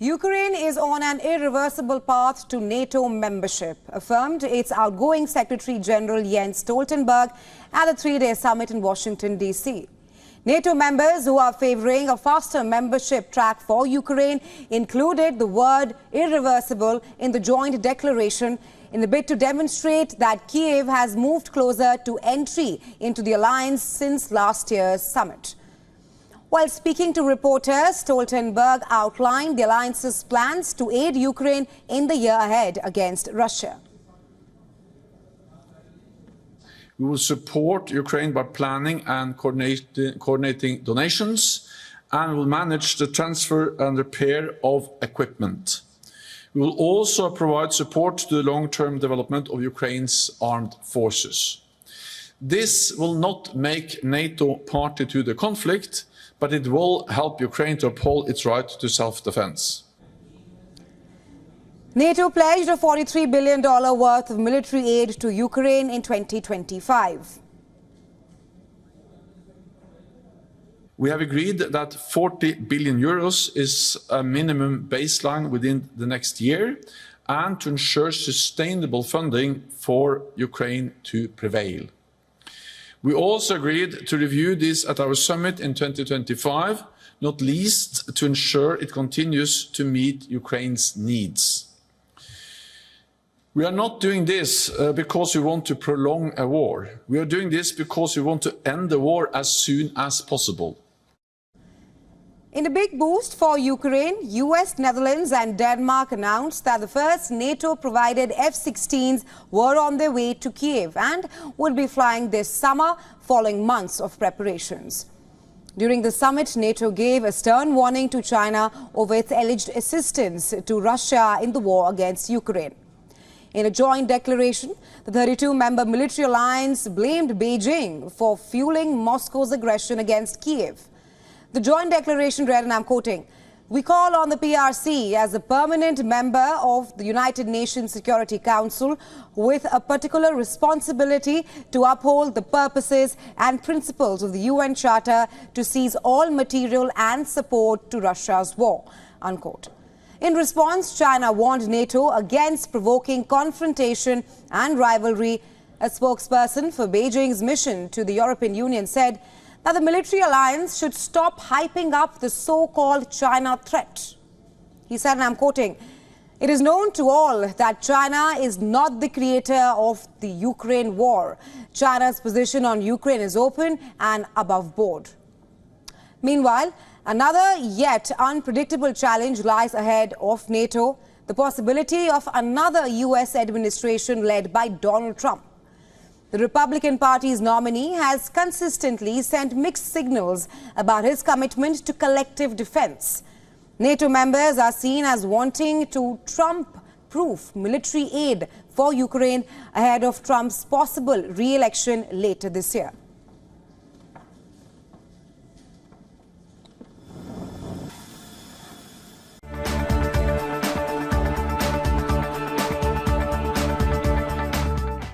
Ukraine is on an irreversible path to NATO membership, affirmed its outgoing Secretary General Jens Stoltenberg at the three-day summit in Washington, D.C. NATO members who are favouring a faster membership track for Ukraine included the word irreversible in the joint declaration in the bid to demonstrate that Kyiv has moved closer to entry into the alliance since last year's summit. While speaking to reporters, Stoltenberg outlined the alliance's plans to aid Ukraine in the year ahead against Russia. We will support Ukraine by planning and coordinating donations, and will manage the transfer and repair of equipment. We will also provide support to the long-term development of Ukraine's armed forces. This will not make NATO party to the conflict, but it will help Ukraine to uphold its right to self-defense. NATO pledged a $43 billion worth of military aid to Ukraine in 2025. We have agreed that 40 billion euros is a minimum baseline within the next year, and to ensure sustainable funding for Ukraine to prevail. We also agreed to review this at our summit in 2025, not least to ensure it continues to meet Ukraine's needs. We are not doing this because we want to prolong a war. We are doing this because we want to end the war as soon as possible. In a big boost for Ukraine, US, Netherlands and Denmark announced that the first NATO-provided F-16s were on their way to Kyiv and would be flying this summer following months of preparations. During the summit, NATO gave a stern warning to China over its alleged assistance to Russia in the war against Ukraine. In a joint declaration, the 32-member military alliance blamed Beijing for fueling Moscow's aggression against Kyiv. The joint declaration read, and I'm quoting, "We call on the PRC as a permanent member of the United Nations Security Council with a particular responsibility to uphold the purposes and principles of the UN Charter to cease all material and support to Russia's war," unquote. In response, China warned NATO against provoking confrontation and rivalry. A spokesperson for Beijing's mission to the European Union said that the military alliance should stop hyping up the so-called China threat. He said, and I'm quoting, "It is known to all that China is not the creator of the Ukraine war. China's position on Ukraine is open and above board." Meanwhile, another yet unpredictable challenge lies ahead of NATO, the possibility of another US administration led by Donald Trump. The Republican Party's nominee has consistently sent mixed signals about his commitment to collective defense. NATO members are seen as wanting to Trump-proof military aid for Ukraine ahead of Trump's possible re-election later this year.